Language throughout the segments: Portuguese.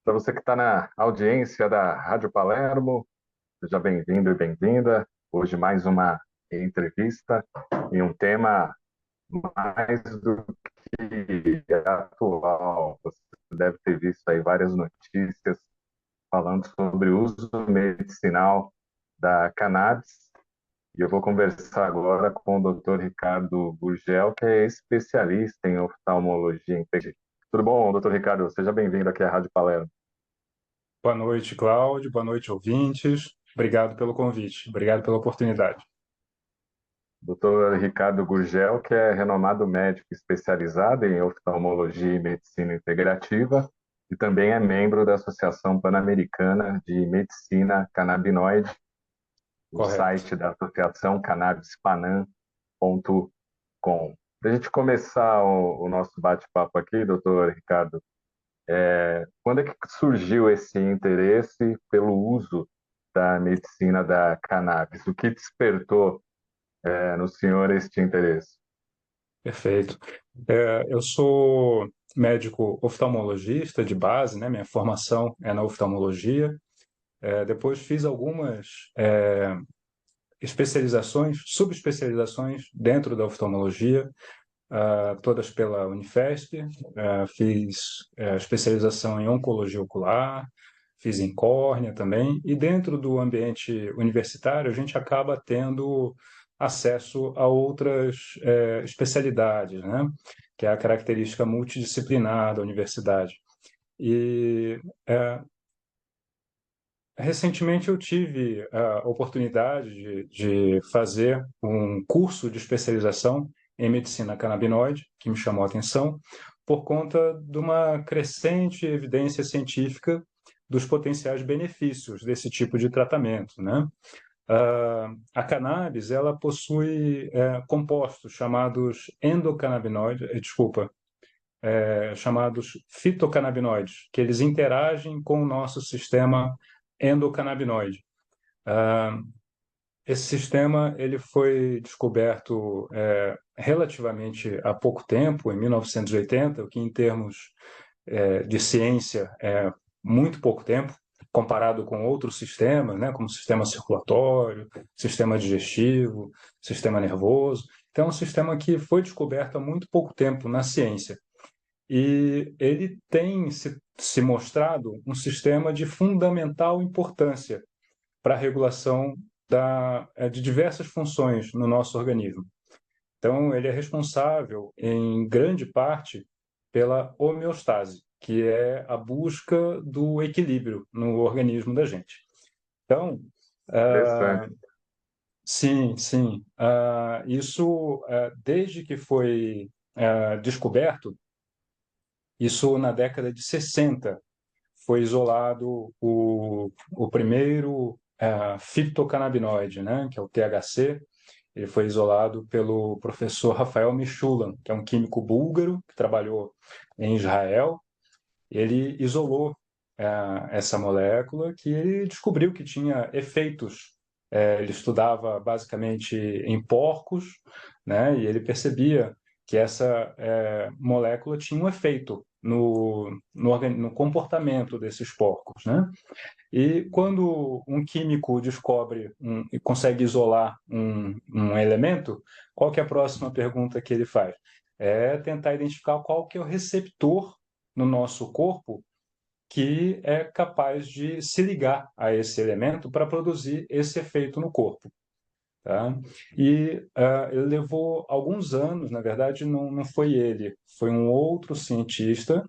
Para você que está na audiência da Rádio Palermo, seja bem-vindo e bem-vinda. Hoje mais uma entrevista em um tema mais do que atual. Você deve ter visto aí várias notícias falando sobre o uso medicinal da cannabis. E eu vou conversar agora com o Dr. Ricardo Gurgel, que é especialista em oftalmologia integrada. Tudo bom, doutor Ricardo? Seja bem-vindo aqui à Rádio Palermo. Boa noite, Cláudio. Boa noite, ouvintes. Obrigado pelo convite. Obrigado pela oportunidade. Dr. Ricardo Gurgel, que é renomado médico especializado em oftalmologia e medicina integrativa, e também é membro da Associação Pan-Americana de Medicina Canabinoide, o Correto. site da Associação cannabispanam.com. Para a gente começar o nosso bate-papo aqui, doutor Ricardo, quando é que surgiu esse interesse pelo uso da medicina da cannabis? O que despertou no senhor este interesse? Perfeito. Eu sou médico oftalmologista de base, né? Minha formação é na oftalmologia. Depois fiz algumas especializações, subespecializações dentro da oftalmologia, todas pela Unifesp. Fiz especialização em oncologia ocular, fiz em córnea também, e dentro do ambiente universitário a gente acaba tendo acesso a outras especialidades, né? Que é a característica multidisciplinar da universidade. E recentemente eu tive a oportunidade de fazer um curso de especialização em medicina canabinoide, que me chamou a atenção, por conta de uma crescente evidência científica dos potenciais benefícios desse tipo de tratamento, né? A cannabis, ela possui compostos chamados endocannabinoides, chamados fitocannabinoides, que eles interagem com o nosso sistema endocannabinoide. Ah, Esse sistema ele foi descoberto relativamente há pouco tempo, em 1980, o que em termos de ciência é muito pouco tempo, comparado com outros sistemas, né, como sistema circulatório, sistema digestivo, sistema nervoso. Então, é um sistema que foi descoberto há muito pouco tempo na ciência. E ele tem se mostrado um sistema de fundamental importância para a regulação de diversas funções no nosso organismo. Então, ele é responsável, em grande parte, pela homeostase, que é a busca do equilíbrio no organismo da gente. Então, Interessante. sim, sim, isso, desde que foi descoberto, isso na década de 60, foi isolado o primeiro fitocannabinoide, né, que é o THC. Ele foi isolado pelo professor Rafael Mishulam, que é um químico búlgaro que trabalhou em Israel. Ele isolou essa molécula que ele descobriu que tinha efeitos. Ele estudava basicamente em porcos, né, e ele percebia que essa molécula tinha um efeito no comportamento desses porcos, né? E quando um químico descobre e consegue isolar um elemento, qual que é a próxima pergunta que ele faz? É tentar identificar qual que é o receptor no nosso corpo que é capaz de se ligar a esse elemento para produzir esse efeito no corpo. Tá? E ele levou alguns anos, na verdade, não foi ele, foi um outro cientista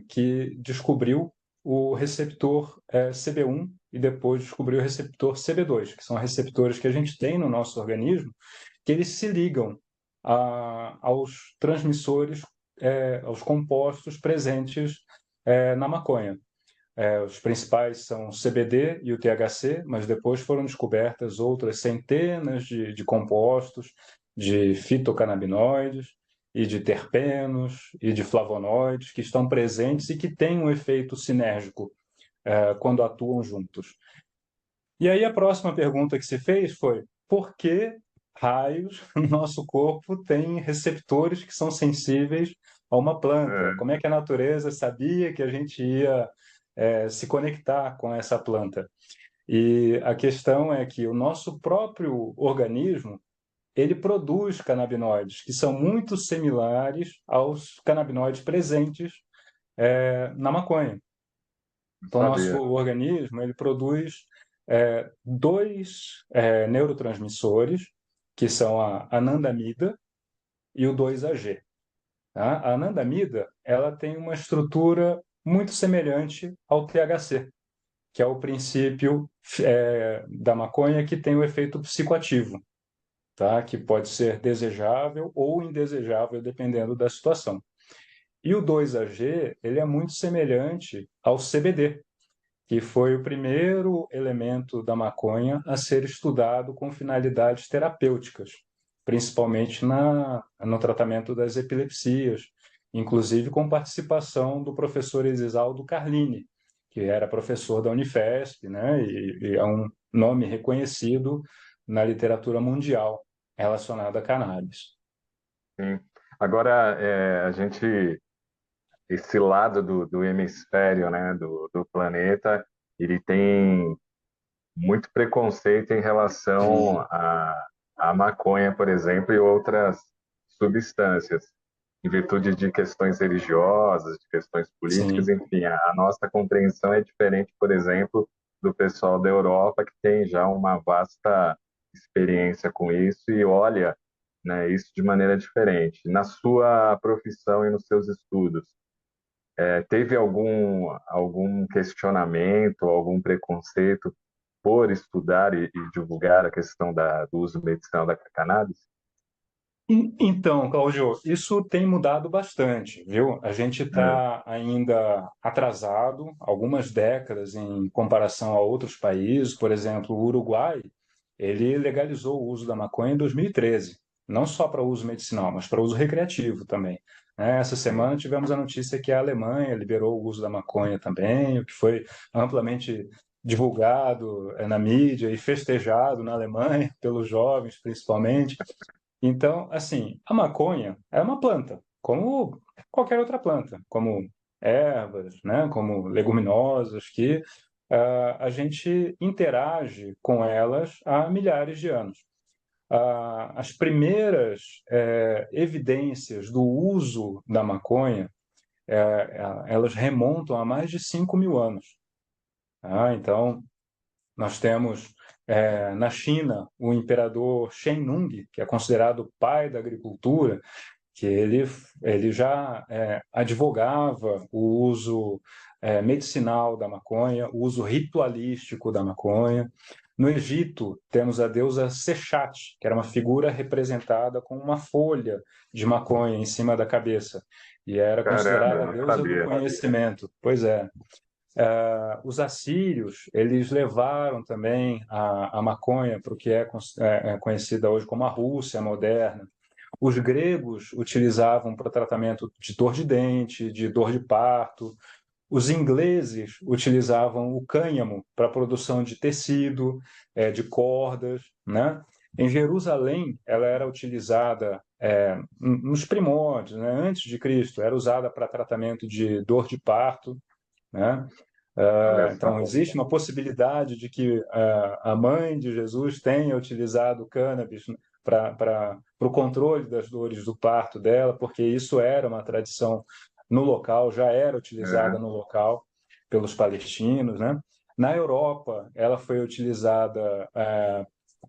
que descobriu o receptor CB1 e depois descobriu o receptor CB2, que são receptores que a gente tem no nosso organismo, que eles se ligam aos transmissores, aos compostos presentes na maconha. Os principais são o CBD e o THC, mas depois foram descobertas outras centenas de compostos, de fitocannabinoides e de terpenos e de flavonoides que estão presentes e que têm um efeito sinérgico quando atuam juntos. E aí a próxima pergunta que se fez foi: por que raios o nosso corpo tem receptores que são sensíveis a uma planta. É, Como é que a natureza sabia que a gente ia se conectar com essa planta? E a questão é que o nosso próprio organismo ele produz canabinoides que são muito similares aos canabinoides presentes na maconha. não Então, nosso sabia. organismo ele produz dois neurotransmissores, que são a anandamida e o 2-AG. Tá? A anandamida ela tem uma estrutura muito semelhante ao THC, que é o princípio da maconha que tem o efeito psicoativo, tá? Que pode ser desejável ou indesejável, dependendo da situação. E o 2-AG ele é muito semelhante ao CBD, que foi o primeiro elemento da maconha a ser estudado com finalidades terapêuticas, principalmente no tratamento das epilepsias, inclusive com participação do professor Esisaldo Carlini, que era professor da Unifesp, né, e é um nome reconhecido na literatura mundial relacionada a cannabis. Sim. Agora, esse lado do hemisfério, né, do planeta, ele tem muito preconceito em relação Sim, à maconha, por exemplo, e outras substâncias, em virtude de questões religiosas, de questões políticas, sim. enfim, a nossa compreensão é diferente, por exemplo, do pessoal da Europa, que tem já uma vasta experiência com isso e olha, né, isso de maneira diferente. Na sua profissão e nos seus estudos, teve algum questionamento, algum preconceito por estudar e divulgar a questão do uso medicinal da cannabis? Então, Cláudio, isso tem mudado bastante, viu? A gente É, está ainda atrasado, algumas décadas em comparação a outros países. Por exemplo, o Uruguai, ele legalizou o uso da maconha em 2013, não só para uso medicinal, mas para uso recreativo também, né? Essa sim. semana tivemos a notícia que a Alemanha liberou o uso da maconha também, o que foi amplamente divulgado na mídia e festejado na Alemanha pelos jovens, principalmente. Então, assim, a maconha é uma planta, como qualquer outra planta, como ervas, né, como leguminosas, que a gente interage com elas há milhares de anos. As primeiras evidências do uso da maconha, elas remontam a mais de 5.000 anos. Tá? Então, nós temos na China o imperador Shen Nung, que é considerado o pai da agricultura, que ele já advogava o uso medicinal da maconha, o uso ritualístico da maconha. No Egito, temos a deusa Sechat, que era uma figura representada com uma folha de maconha em cima da cabeça, e era Caramba, considerada eu a não deusa do sabia. conhecimento. Pois é. Os assírios, eles levaram também a maconha para o que é conhecida hoje como a Rússia moderna. Os gregos utilizavam para tratamento de dor de dente, de dor de parto. Os ingleses utilizavam o cânhamo para a produção de tecido, de cordas, né? Em Jerusalém, ela era utilizada nos primórdios, né? Antes de Cristo, era usada para tratamento de dor de parto, né? Olha Então, só. existe uma possibilidade de que a mãe de Jesus tenha utilizado o cannabis para o controle das dores do parto dela, porque isso era uma tradição no local, já era utilizada É, no local pelos palestinos, né? Na Europa, ela foi utilizada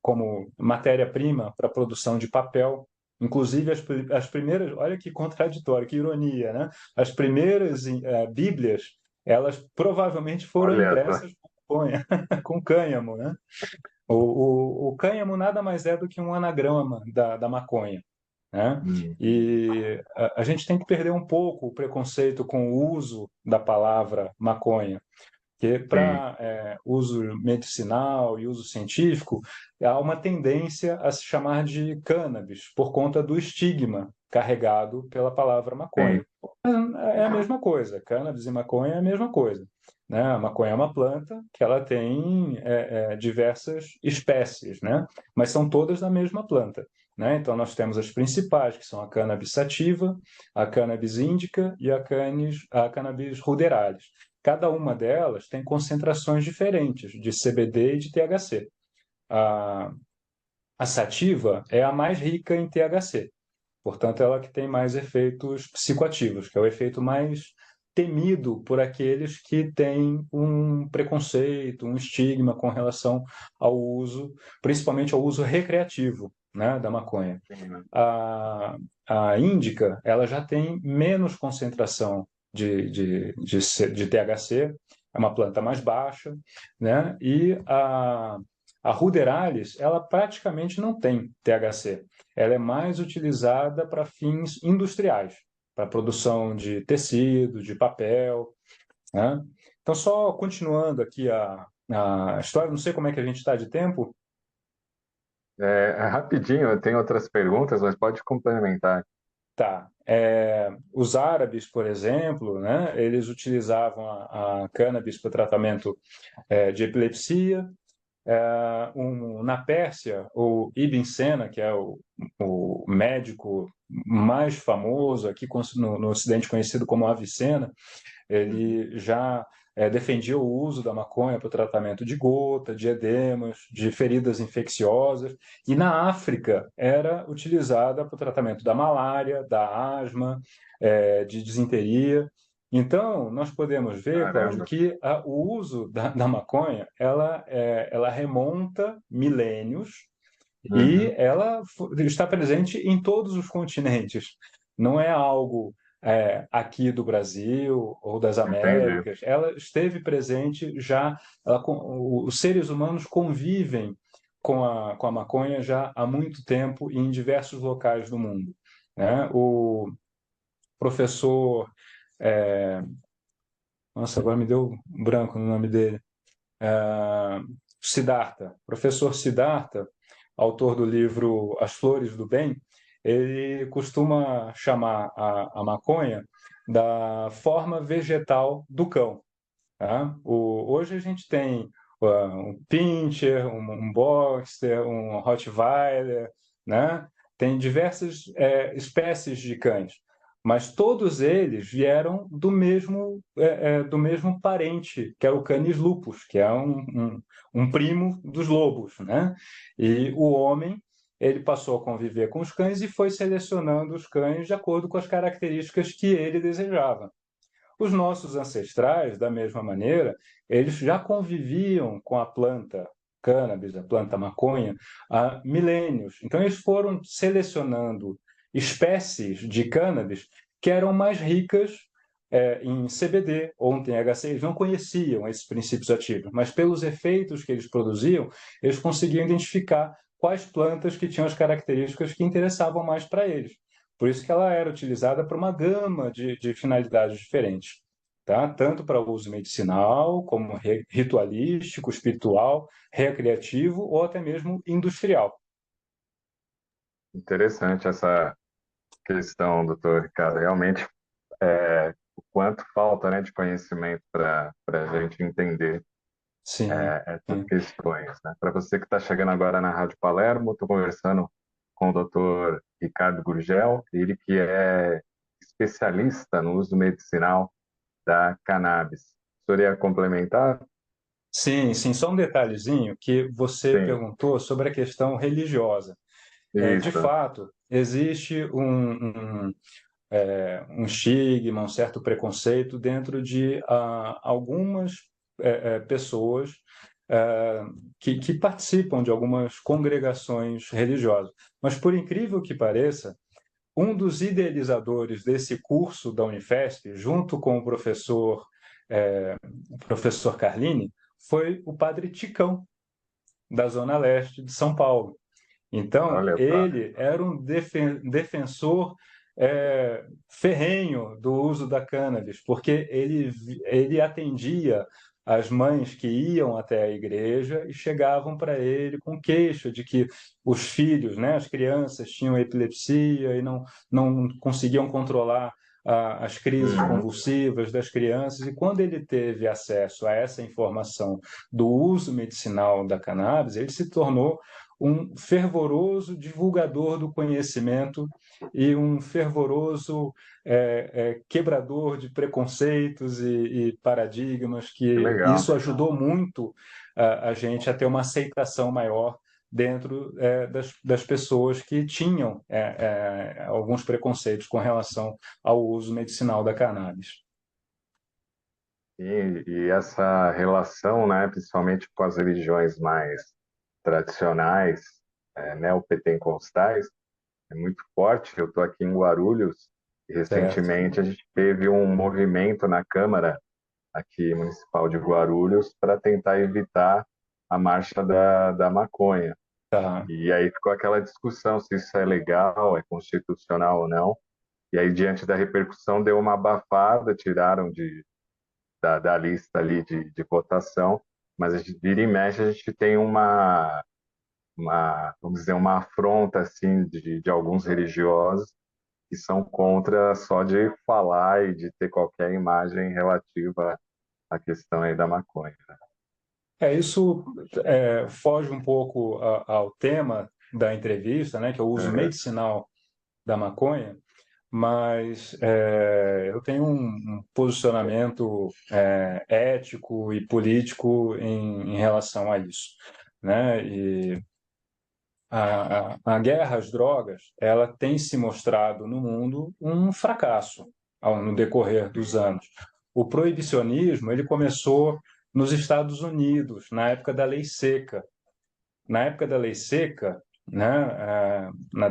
como matéria-prima para a produção de papel. Inclusive, as primeiras, olha que contraditório, que ironia, né? As primeiras Bíblias elas provavelmente foram olha só. impressas com maconha, com cânhamo, né? O cânhamo nada mais é do que um anagrama da maconha, né? Uhum. E a gente tem que perder um pouco o preconceito com o uso da palavra maconha, que Sim, para uso medicinal e uso científico, há uma tendência a se chamar de cannabis, por conta do estigma carregado pela palavra sim. maconha. É a mesma coisa, cannabis e maconha é a mesma coisa. Né? A maconha é uma planta que ela tem diversas espécies, né? Mas são todas da mesma planta. né? Então, nós temos as principais, que são a cannabis sativa, a cannabis índica e a cannabis ruderalis. Cada uma delas tem concentrações diferentes de CBD e de THC. A, a sativa é a mais rica em THC, portanto, ela que tem mais efeitos psicoativos, que é o efeito mais temido por aqueles que têm um preconceito, um estigma com relação ao uso, principalmente ao uso recreativo, né, da maconha. Sim. A, a índica, ela já tem menos concentração de THC, é uma planta mais baixa, né, e a ruderalis, ela praticamente não tem THC. Ela é mais utilizada para fins industriais, para produção de tecido, de papel, né? Então, só continuando aqui a história, não sei como é que a gente está de tempo. Rapidinho, eu tenho outras perguntas, mas pode complementar. Tá. Os árabes, por exemplo, né, eles utilizavam a cannabis para tratamento de epilepsia. Na Pérsia, o Ibn Sena, que é o médico mais famoso aqui no Ocidente, conhecido como Avicena, Uhum. ele já defendia o uso da maconha para o tratamento de gota, de edemas, de feridas infecciosas, e na África era utilizada para o tratamento da malária, da asma, de disenteria. Então, nós podemos ver, Cláudio, Caramba. que o uso da maconha ela remonta milênios e Uhum. ela está presente em todos os continentes. Não é algo aqui do Brasil ou das Entendi. Américas. Ela esteve presente já. Os seres humanos convivem com a maconha já há muito tempo e em diversos locais do mundo, né? O professor, é, nossa, agora me deu um branco no nome dele. Siddhartha, professor Siddhartha, autor do livro As Flores do Bem, ele costuma chamar a maconha da forma vegetal do cão. Tá? Hoje a gente tem um Pinscher, um Boxer, um Rottweiler, né? Tem diversas espécies de cães, mas todos eles vieram do mesmo parente, que é o Canis lupus, que é um primo dos lobos, né? E o homem ele passou a conviver com os cães e foi selecionando os cães de acordo com as características que ele desejava. Os nossos ancestrais, da mesma maneira, eles já conviviam com a planta cannabis, a planta maconha, há milênios. Então, eles foram selecionando espécies de cannabis que eram mais ricas em CBD ou em THC. Eles não conheciam esses princípios ativos, mas pelos efeitos que eles produziam, eles conseguiam identificar quais plantas que tinham as características que interessavam mais para eles. Por isso que ela era utilizada para uma gama de finalidades diferentes, tá? Tanto para uso medicinal, como ritualístico, espiritual, recreativo ou até mesmo industrial. Interessante essa questão, doutor Ricardo. Realmente, o quanto falta, né, de conhecimento para a gente entender Sim, essas sim. questões, né? Para você que está chegando agora na Rádio Palermo, estou conversando com o doutor Ricardo Gurgel, ele que é especialista no uso medicinal da cannabis. O senhor ia complementar? Sim, sim, só um detalhezinho que você Sim, perguntou sobre a questão religiosa. De isso. fato, existe um estigma, um certo preconceito dentro de algumas pessoas que participam de algumas congregações religiosas. Mas, por incrível que pareça, um dos idealizadores desse curso da Unifesp, junto com o professor Carlini, foi o padre Ticão, da Zona Leste de São Paulo. Então, Olha só. ele era um defensor ferrenho do uso da cannabis, porque ele atendia as mães que iam até a igreja e chegavam para ele com queixa de que os filhos, né, as crianças, tinham epilepsia e não conseguiam controlar as crises Uhum. convulsivas das crianças. E quando ele teve acesso a essa informação do uso medicinal da cannabis, ele se tornou um fervoroso divulgador do conhecimento e um fervoroso quebrador de preconceitos e paradigmas, Que que legal. isso ajudou muito a gente a ter uma aceitação maior dentro das pessoas que tinham alguns preconceitos com relação ao uso medicinal da cannabis. E essa relação, né, principalmente com as religiões mais tradicionais, neopentecostais, é muito forte. Eu estou aqui em Guarulhos e Certo? recentemente a gente teve um movimento na Câmara aqui municipal de Guarulhos para tentar evitar a marcha da maconha. Tá. E aí ficou aquela discussão se isso é legal, é constitucional ou não. E aí, diante da repercussão, deu uma abafada, tiraram da lista ali de votação, mas a gente vira e mexe, a gente tem vamos dizer, uma afronta assim de alguns religiosos que são contra só de falar e de ter qualquer imagem relativa à questão aí da maconha. Isso foge um pouco ao tema da entrevista, né, que é o uso Uhum. medicinal da maconha, mas eu tenho um posicionamento ético e político em relação a isso, né? E a guerra às drogas, ela tem se mostrado no mundo um fracasso no decorrer dos anos. O proibicionismo, ele começou nos Estados Unidos, na época da Lei Seca. Na época da Lei Seca, né, na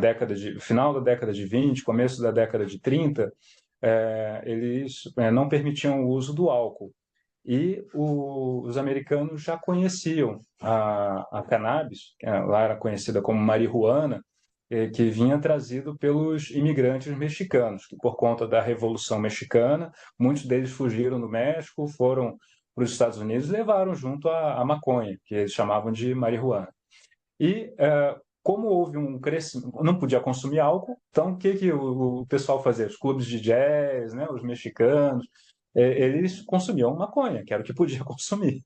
final da década de 20, começo da década de 30, eles não permitiam o uso do álcool. E os americanos já conheciam a cannabis, que lá era conhecida como marihuana, que vinha trazido pelos imigrantes mexicanos, que por conta da Revolução Mexicana, muitos deles fugiram do México, foram para os Estados Unidos e levaram junto a maconha, que eles chamavam de marihuana. E como houve um crescimento, não podia consumir álcool, então o que o pessoal fazia? Os clubes de jazz, né, os mexicanos, eles consumiam maconha, que era o que podia consumir.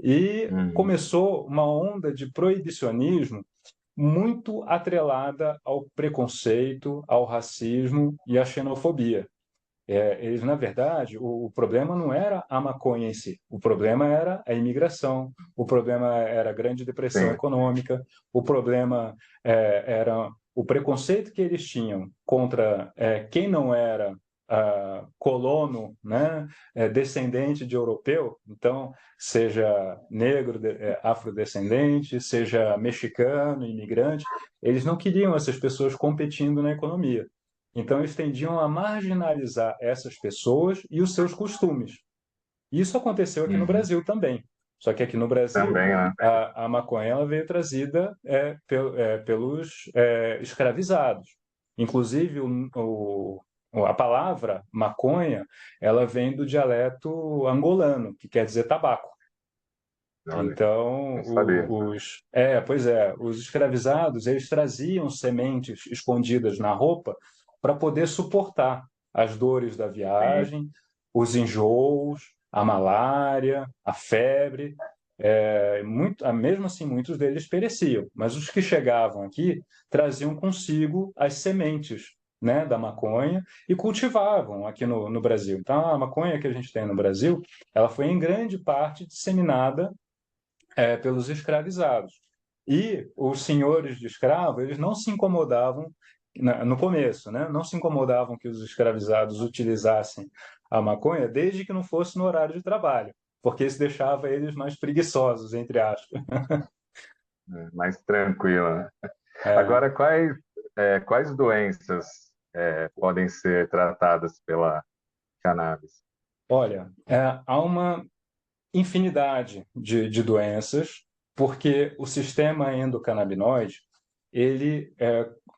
E Uhum. começou uma onda de proibicionismo muito atrelada ao preconceito, ao racismo e à xenofobia. Eles, na verdade, o problema não era a maconha em si, o problema era a imigração, o problema era a grande depressão Sim. econômica, o problema era o preconceito que eles tinham contra quem não era colono, né, descendente de europeu, então, seja negro, afrodescendente, seja mexicano, imigrante, eles não queriam essas pessoas competindo na economia. Então, eles tendiam a marginalizar essas pessoas e os seus costumes. Isso aconteceu aqui no Uhum. Brasil também. Só que aqui no Brasil, Também, né? a maconha ela veio trazida pelos escravizados. Inclusive, a palavra maconha ela vem do dialeto angolano, que quer dizer tabaco. Olha, Então, não sabia. os escravizados, eles traziam sementes escondidas na roupa para poder suportar as dores da Sim. viagem, os enjoos, a malária, a febre. Mesmo assim, muitos deles pereciam, mas os que chegavam aqui traziam consigo as sementes, né, da maconha e cultivavam aqui no Brasil. Então, a maconha que a gente tem no Brasil, ela foi em grande parte disseminada pelos escravizados. E os senhores de escravo, eles não se incomodavam, no começo, né? Não se incomodavam que os escravizados utilizassem a maconha, desde que não fosse no horário de trabalho, porque isso deixava eles mais preguiçosos, entre aspas. Mais tranquila, né? É, Agora, quais doenças podem ser tratadas pela cannabis? olha, há uma infinidade de doenças, porque o sistema endocannabinoide, ele,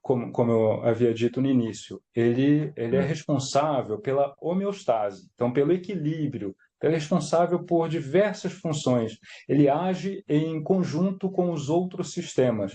como eu havia dito no início, ele é Hum. responsável pela homeostase, então pelo equilíbrio, ele é responsável por diversas funções. Ele age em conjunto com os outros sistemas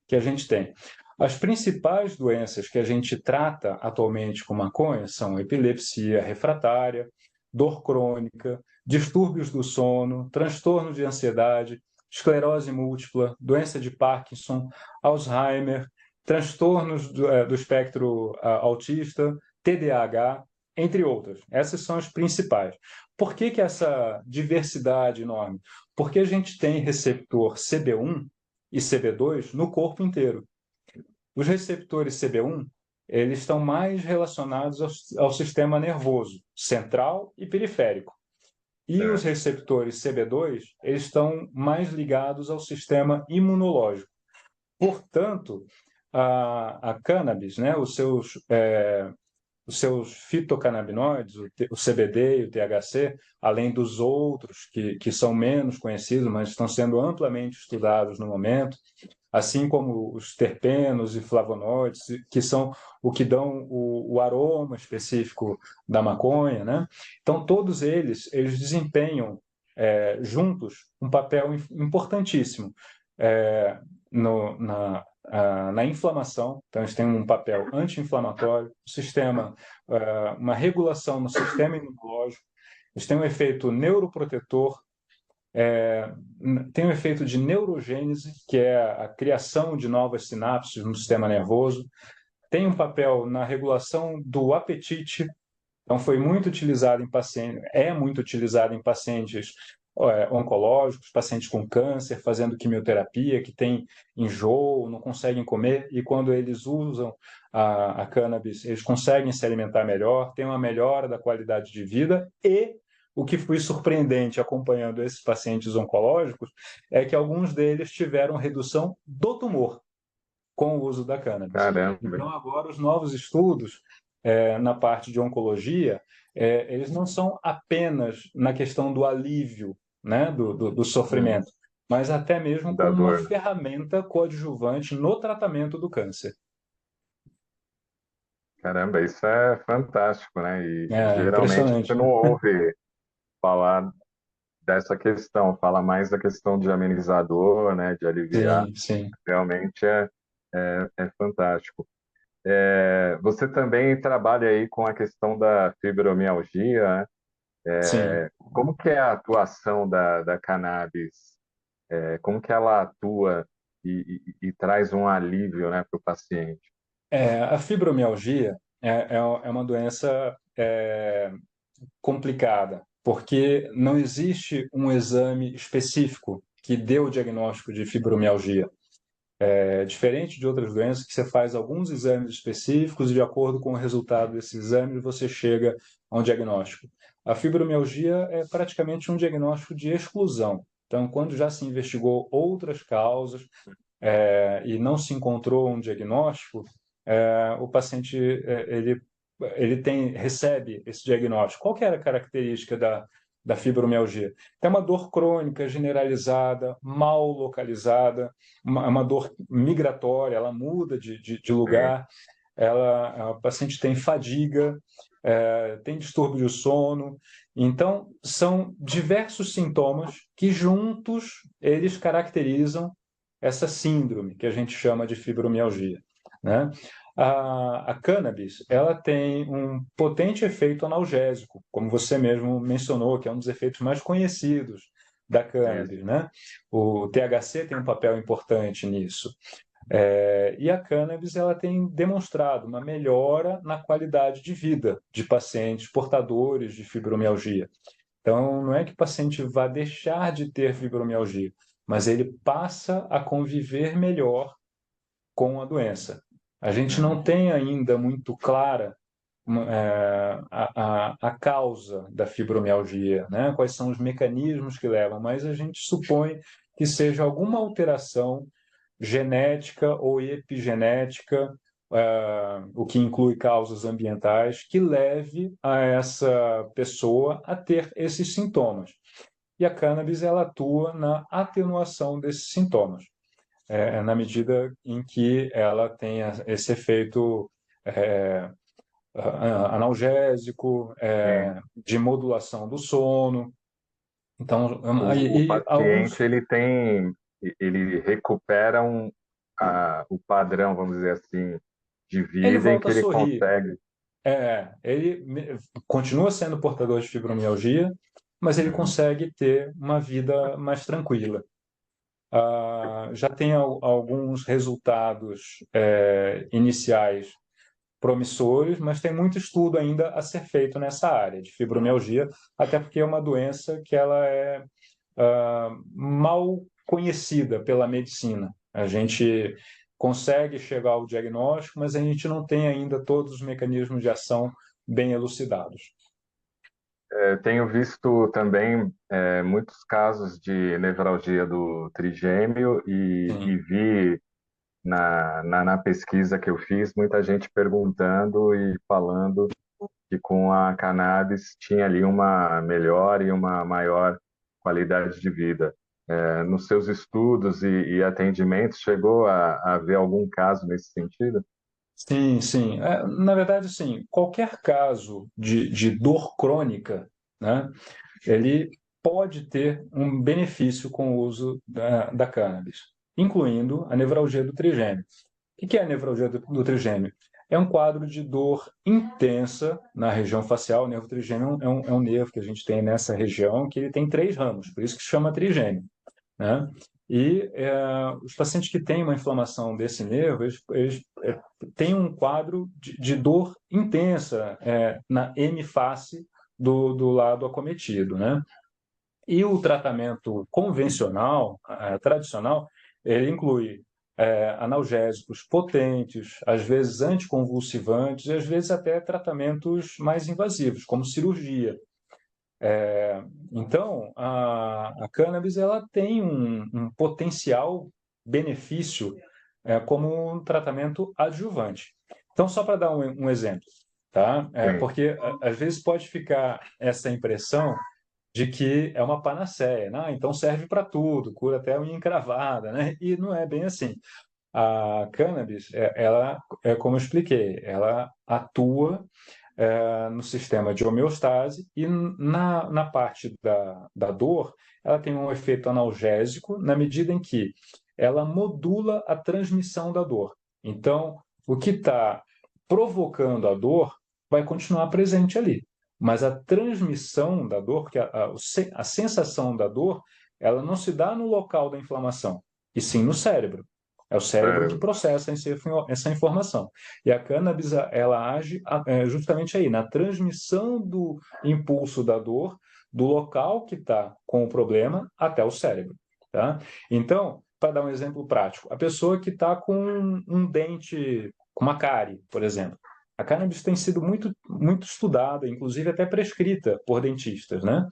que a gente tem. As principais doenças que a gente trata atualmente com maconha são epilepsia refratária, dor crônica, distúrbios do sono, transtorno de ansiedade, esclerose múltipla, doença de Parkinson, Alzheimer, transtornos do espectro autista, TDAH, entre outras. Essas são as principais. Por que essa diversidade enorme? Porque a gente tem receptor CB1 e CB2 no corpo inteiro. Os receptores CB1, eles estão mais relacionados ao sistema nervoso central e periférico. E os certo. receptores CB2, eles estão mais ligados ao sistema imunológico. Portanto, a cannabis, né, os seus fitocannabinoides, o CBD e o THC, além dos outros que são menos conhecidos, mas estão sendo amplamente estudados no momento, assim como os terpenos e flavonoides, que são o que dão o aroma específico da maconha, né? Então, todos eles desempenham juntos um papel importantíssimo na inflamação. Então, eles têm um papel anti-inflamatório, uma regulação no sistema imunológico, eles têm um efeito neuroprotetor, tem um efeito de neurogênese, que é a criação de novas sinapses no sistema nervoso, tem um papel na regulação do apetite. Então, foi muito utilizado em pacientes, é muito utilizado em pacientes oncológicos, pacientes com câncer, fazendo quimioterapia, que tem enjoo, não conseguem comer, e quando eles usam a cannabis, eles conseguem se alimentar melhor, tem uma melhora da qualidade de vida. E o que foi surpreendente acompanhando esses pacientes oncológicos é que alguns deles tiveram redução do tumor com o uso da cannabis. Caramba. Então, agora, os novos estudos na parte de oncologia, eles não são apenas na questão do alívio, né, do Uhum. sofrimento, mas até mesmo Da como uma dor, né? ferramenta coadjuvante no tratamento do câncer. Caramba, isso é fantástico, né? E É geralmente você impressionante, não né? ouve falar dessa questão, fala mais da questão de amenizador, né? De aliviar. Sim, sim, Realmente é fantástico. Você também trabalha aí com a questão da fibromialgia, né? sim. Como que é a atuação da cannabis? Como que ela atua e traz um alívio, né, para o paciente? A fibromialgia é uma doença complicada, porque não existe um exame específico que dê o diagnóstico de fibromialgia. É diferente de outras doenças que você faz alguns exames específicos e de acordo com o resultado desses exames você chega a um diagnóstico. A fibromialgia é praticamente um diagnóstico de exclusão. Então, quando já se investigou outras causas e não se encontrou um diagnóstico, o paciente recebe esse diagnóstico. Qual que era a característica da fibromialgia? É uma dor crônica, generalizada, mal localizada, uma dor migratória, ela muda de Sim. lugar, a paciente tem fadiga, tem distúrbio de sono. Então, são diversos sintomas que juntos eles caracterizam essa síndrome que a gente chama de fibromialgia, né? A cannabis, ela tem um potente efeito analgésico, como você mesmo mencionou, que é um dos efeitos mais conhecidos da Isso. cannabis, né? O THC tem um papel importante nisso. E a cannabis ela tem demonstrado uma melhora na qualidade de vida de pacientes portadores de fibromialgia. Então, não é que o paciente vá deixar de ter fibromialgia, mas ele passa a conviver melhor com a doença. A gente não Uhum. tem ainda muito clara a causa da fibromialgia, né? Quais são os mecanismos que levam, mas a gente supõe que seja alguma alteração genética ou epigenética, o que inclui causas ambientais, que leve a essa pessoa a ter esses sintomas. E a cannabis ela atua na atenuação desses sintomas, na medida em que ela tem esse efeito é, analgésico, Sim. de modulação do sono. Então, O alguns. paciente ele recupera o padrão, vamos dizer assim, de Ele vida em volta que a ele sorrir. consegue. Ele continua sendo portador de fibromialgia, mas ele Uhum. consegue ter uma vida mais tranquila. Já tem alguns resultados iniciais promissores, mas tem muito estudo ainda a ser feito nessa área de fibromialgia, até porque é uma doença que ela é mal conhecida pela medicina. A gente consegue chegar ao diagnóstico, mas a gente não tem ainda todos os mecanismos de ação bem elucidados. Tenho visto também muitos casos de nevralgia do trigêmeo e Sim, vi na pesquisa que eu fiz muita gente perguntando e falando que com a cannabis tinha ali uma melhor e uma maior qualidade de vida. Nos seus estudos e atendimentos, chegou a haver algum caso nesse sentido? sim, sim. Na verdade, sim, qualquer caso de dor crônica, né, ele pode ter um benefício com o uso da cannabis, incluindo a nevralgia do trigêmeo. O que é a nevralgia do trigêmeo? É um quadro de dor intensa na região facial. O nervo trigêmeo é um nervo que a gente tem nessa região, que ele tem 3 ramos, por isso que se chama trigêmeo, né? E os pacientes que têm uma inflamação desse nervo, eles têm um quadro de dor intensa na hemiface do lado acometido, né? E o tratamento convencional, tradicional, ele inclui analgésicos potentes, às vezes anticonvulsivantes, e às vezes até tratamentos mais invasivos, como cirurgia. Então, a cannabis ela tem um potencial benefício como um tratamento adjuvante. Então, só para dar um exemplo, tá? Sim, Porque às vezes pode ficar essa impressão de que é uma panaceia, né? Então serve para tudo, cura até a unha encravada, né? E não é bem assim. A cannabis, ela, como eu expliquei, ela atua no sistema de homeostase e na parte da dor, ela tem um efeito analgésico na medida em que ela modula a transmissão da dor. Então, o que está provocando a dor vai continuar presente ali, mas a transmissão da dor, que a sensação da dor, ela não se dá no local da inflamação, e sim no cérebro. É o cérebro que sério. processa essa informação. E a cannabis, ela age justamente aí, na transmissão do impulso da dor, do local que está com o problema até o cérebro. Tá? Então, para dar um exemplo prático, a pessoa que está com um dente, com uma cárie, por exemplo. A cannabis tem sido muito, muito estudada, inclusive até prescrita por dentistas, né?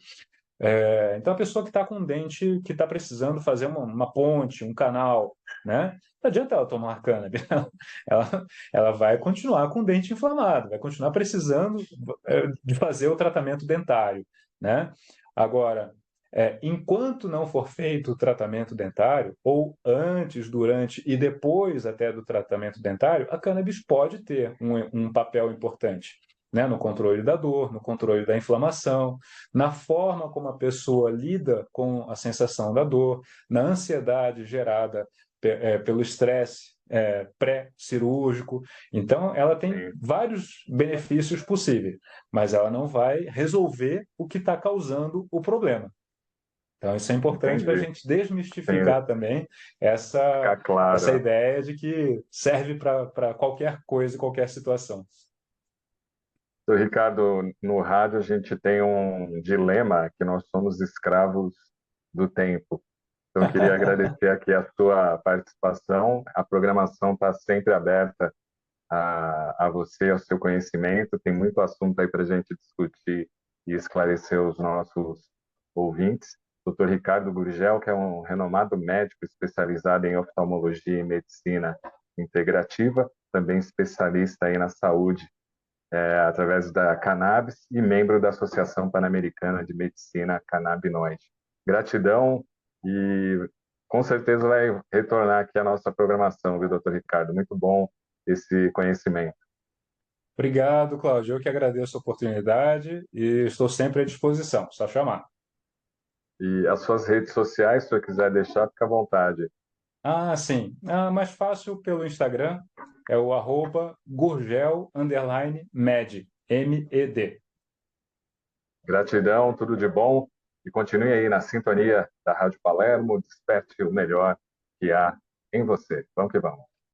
Então, a pessoa que está com um dente, que está precisando fazer uma ponte, um canal, né? Não adianta ela tomar cannabis, ela, ela vai continuar com o dente inflamado, vai continuar precisando de fazer o tratamento dentário, né? Agora, enquanto não for feito o tratamento dentário, ou antes, durante e depois até do tratamento dentário, a cannabis pode ter um papel importante, né? No controle da dor, no controle da inflamação, na forma como a pessoa lida com a sensação da dor, na ansiedade gerada pelo estresse pré-cirúrgico. Então, ela tem Sim, vários benefícios possíveis, mas ela não vai resolver o que está causando o problema. Então, isso é importante para a entendi. gente Tem desmistificar também ficar essa claro. ideia de que serve para qualquer coisa, qualquer situação. Seu Ricardo, no rádio a gente tem um dilema que nós somos escravos do tempo. Então, eu queria agradecer aqui a sua participação. A programação está sempre aberta a você, ao seu conhecimento. Tem muito assunto aí para a gente discutir e esclarecer os nossos ouvintes. Dr. Ricardo Gurgel, que é um renomado médico especializado em oftalmologia e medicina integrativa, também especialista aí na saúde através da cannabis e membro da Associação Pan-Americana de Medicina Canabinoide. Gratidão e com certeza vai retornar aqui a nossa programação, viu, doutor Ricardo? Muito bom esse conhecimento. Obrigado, Cláudio. Eu que agradeço a oportunidade e estou sempre à disposição. Só chamar. E as suas redes sociais, se você quiser deixar, fica à vontade. Sim. Mais fácil pelo Instagram é o @gurgel_med, MED. Gratidão, tudo de bom e continue aí na sintonia da Rádio Palermo, desperte o melhor que há em você. Vamos que vamos.